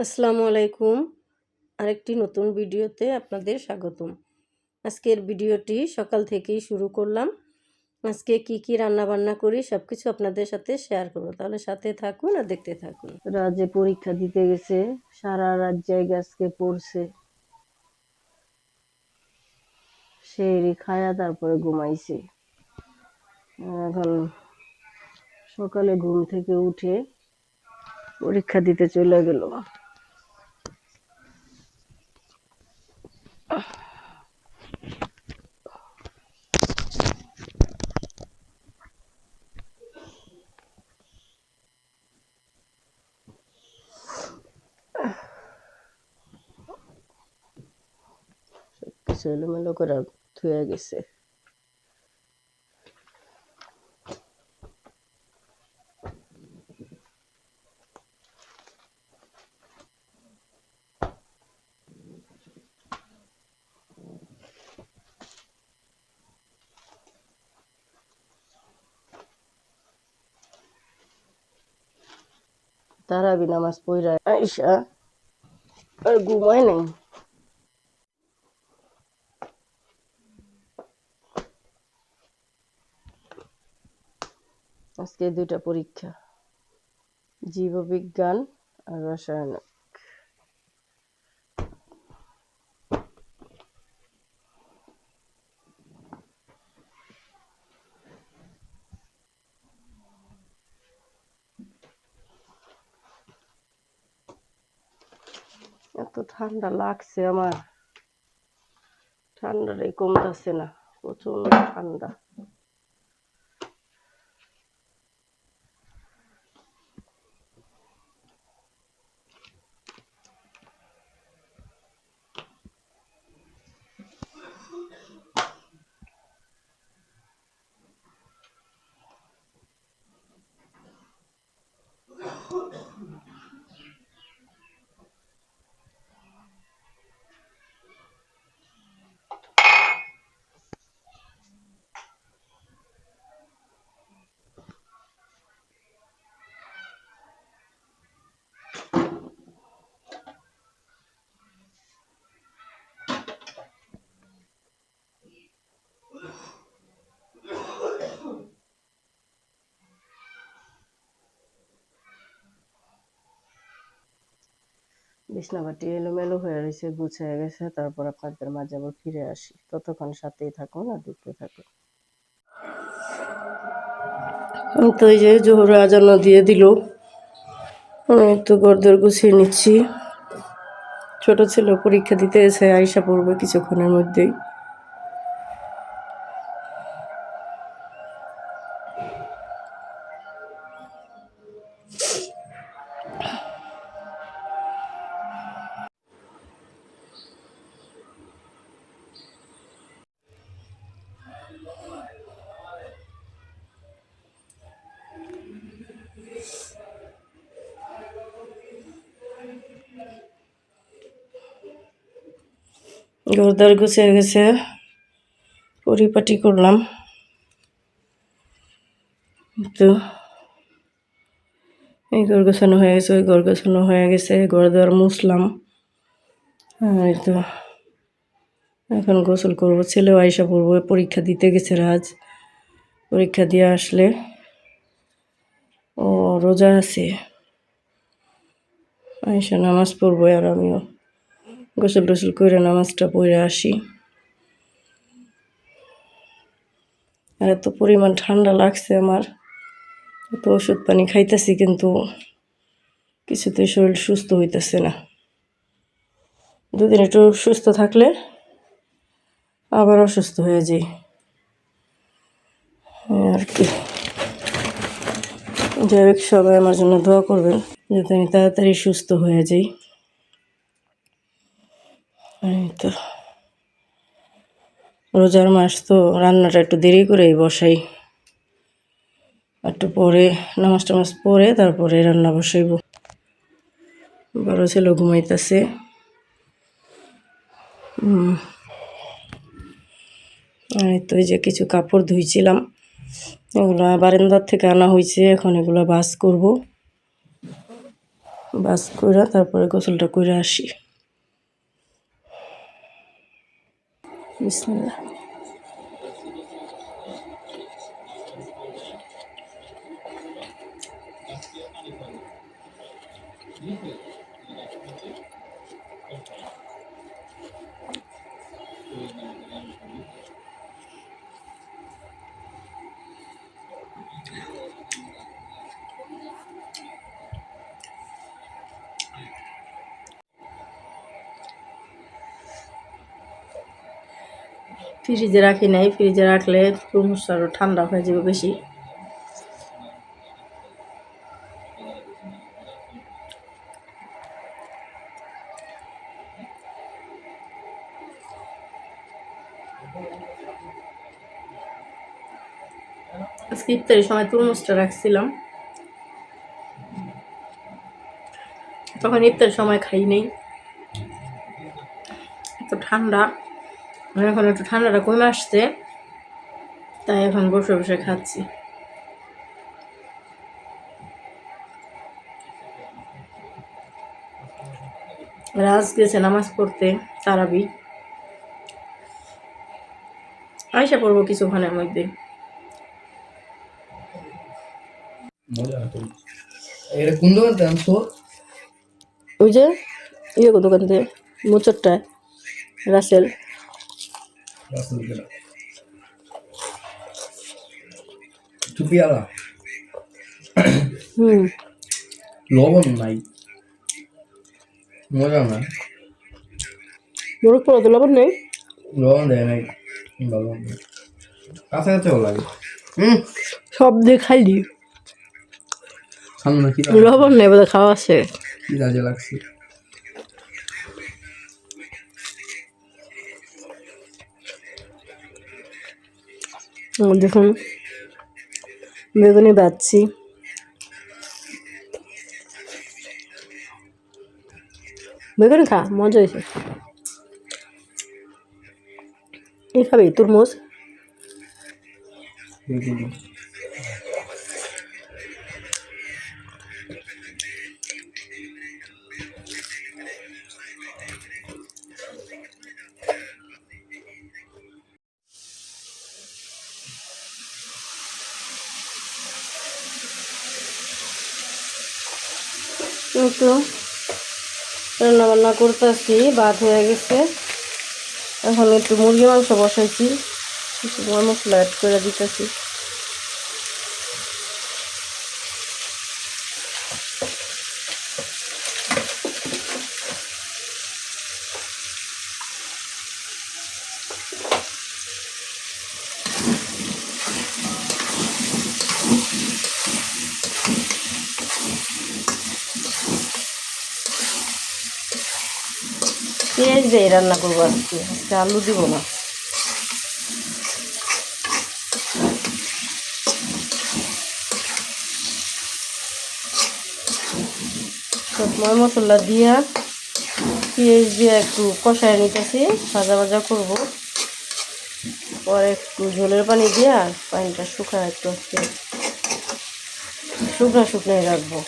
আসসালামু আলাইকুম। আরেকটি নতুন ভিডিওতে আপনাদের স্বাগতম। আজকের ভিডিওটি সকাল থেকেই শুরু করলাম। আজকে কি কি রান্না বান্না করি সবকিছু আপনাদের সাথে শেয়ার করব। তাহলে সাথে থাকুন আর দেখতে থাকুন। রাজে পরীক্ষা দিতে গেছে, সারা রাত জায়গা আজকে পড়ছে। সেই খায়া তারপরে ঘুমাইছে। এখন সকালে ঘুম থেকে উঠে পরীক্ষা দিতে চলে গেল। কিছু এলোমেলো করে ধুয়ে গেছে। তারাবি নামাজ পড়া আইসা আর ঘুমায় নাই। আজকে দুইটা পরীক্ষা, জীববিজ্ঞান আর রসায়ন। এত ঠান্ডা লাগছে আমার, ঠান্ডাটাই কমতেছে না, প্রচন্ড ঠান্ডা। বিছনাবাটি এলোমেলো হয়ে রয়েছে, গুছিয়ে গেছে। তারপর আপনাদের মাঝে আবার ফিরে আসি, ততক্ষণ সাথেই থাকুন আর দেখতে থাকুন। তো এই যে জোহর আজান দিয়ে দিল, একটু ঘরদোর গুছিয়ে নিচ্ছি। ছোট ছিল, পরীক্ষা দিতে এসে আইসা পড়বে কিছুক্ষণের মধ্যেই। ঘরদোর গুছিয়ে গেছে, পরিপাটি করলাম। তো এই ঘর গোছানো হয়ে গেছে, ওই ঘর গোছানো হয়ে গেছে, ঘরদোর মুছলাম। এই তো এখন গোসল করবো, ছেলেও আইসা পড়বো, পরীক্ষা দিতে গেছে রাজ। পরীক্ষা দিয়ে আসলে ও রোজা আছে, আইসা নামাজ পড়বো। আর আমিও গোসল টোসল করে নামাজটা পড়ে আসি। আর এত পরিমাণ ঠান্ডা লাগছে আমার, এত ওষুধ পানি খাইতেছি কিন্তু কিছুতেই শরীর সুস্থ হইতেছে না। দুদিন একটু সুস্থ থাকলে আবার অসুস্থ হয়ে যাই আর কি। যাই হোক, সবাই আমার জন্য দোয়া করবেন যাতে আমি তাড়াতাড়ি সুস্থ হয়ে যাই। এই তো রোজার মাস তো রান্নাটা একটু দেরি করেই বসাই, একটু পরে নামাজ টামাজ পরে তারপরে রান্না বসাইব। বড় ছেলে ঘুমাইতেছে। এই তো এই যে কিছু কাপড় ধুইছিলাম, এগুলো বারান্দার থেকে আনা হয়েছে, এখন এগুলো ভাঁজ করব। বাস কইরা তারপরে গোসলটা কইরা আসি। বিসমিল্লাহ। ফ্রিজে রাখি নাই, ফ্রিজে রাখলে তরমুজ আরও ঠান্ডা হয়ে যাবে বেশি। আজকে ইফতারের সময় তরমুজটা রাখছিলাম, তখন ইফতারের সময় খাই নেই, এত ঠান্ডা। এখন একটু ঠান্ডাটা কমে আসছে, তাই এখন বসে বসে খাচ্ছি। রাজ গেছে নামাজ পড়তে, তারাবি। আয়সা পড়বো কিছুক্ষণের মধ্যে। ওই যে দোকান থেকে মোচরটায় রাসেল। লবণ নাই, মজা না। মোরগ পোড়া তো লবণ নেই, লবণ দেয় নাই, লবণ কাছে কাছে লাগে। সব দিয়ে খাইলি, সামনে কি লবণ নেই বোধহয় খাওয়া আছে। কি কাজে লাগছে? দেখুন বেগুনি বাচ্ছি, বেগুনি খা, মজা হয়েছে। এই খাবি তরমুজ? একটু রান্না বান্না করতেছি, ভাত হয়ে গেছে। এখন একটু মুরগি মাংস বসাইছি, কিছু মশলা অ্যাড করে দিতেছি। পেঁয়াজ দিয়ে রান্না করবো আজকে, আজকে আলু দিব না। সব মশলা দিয়া পেঁয়াজ দিয়ে একটু কষায় নিতেছি, ভাজা ভাজা করবো। পরে একটু ঝোলের পানি দিয়া পানিটা শুকায় একটু শুকনো শুকনোই রাখবো।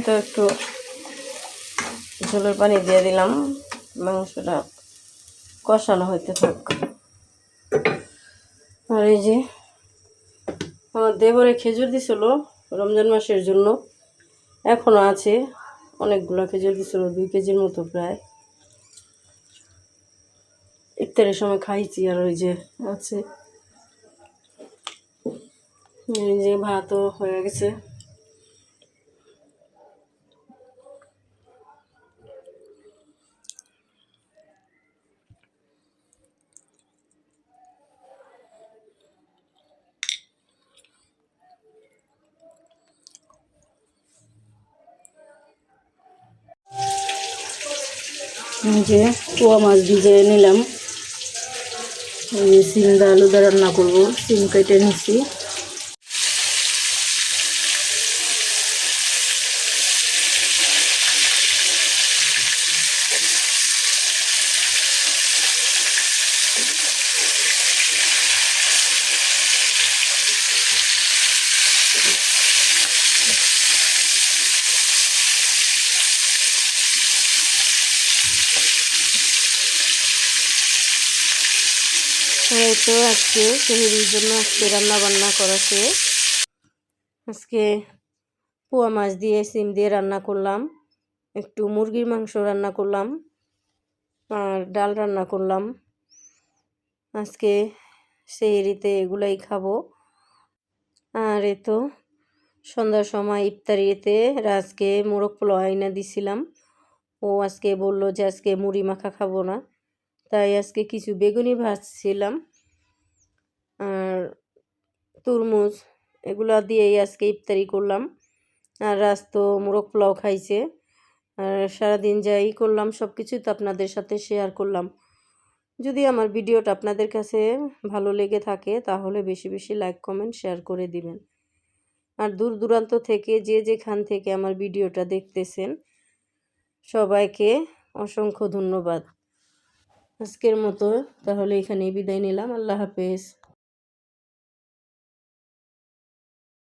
তো একটু ঝোলের পানি দিয়ে দিলাম, মাংসটা কষানো হইতে থাক। আর এই যে আমার দেবরে খেজুর দিছিল রমজান মাসের জন্য, এখনো আছে অনেকগুলো খেজুর দিছিল, 2 কেজির মতো প্রায়। ইফতারের সময় খাইছি, আর ওই যে আছে, এই যে ভাতও হয়ে গেছে। এই যে পোয়া মাছ ভিজিয়ে নিলাম, এই যে সিম দা আলু দা রান্না করবো, সিম কেটে নিচ্ছি। এই তো আজকে সেহরির জন্য আজকে রান্না বান্না করা শেষ। আজকে পোয়া মাছ দিয়ে সিম দিয়ে রান্না করলাম, একটু মুরগির মাংস রান্না করলাম, আর ডাল রান্না করলাম। আজকে সেহরিতে এগুলাই খাবো। আর এই তো সন্ধ্যার সময় ইফতারিতে রাজকে মোরগ পোলাও আইনা দিছিলাম। ও আজকে বলল যে আজকে মুড়ি মাখা খাবো না, তাই আজকে কিছু বেগুনি ভাজছিলাম আর তরমুজ, এগুলা দিয়েই আজকে ইফতারি করলাম। আর রাজ তো মোরগ পোলাও খাইছে। আর সারাদিন যাই করলাম সব কিছুই তো আপনাদের সাথে শেয়ার করলাম। যদি আমার ভিডিওটা আপনাদের কাছে ভালো লেগে থাকে তাহলে বেশি বেশি লাইক কমেন্ট শেয়ার করে দিবেন। আর দূর দূরান্ত থেকে যে যেখান থেকে আমার ভিডিওটা দেখতেছেন সবাইকে অসংখ্য ধন্যবাদ। আজকের মতো তাহলে এখানেই বিদায় নিলাম। আল্লাহ হাফেজ।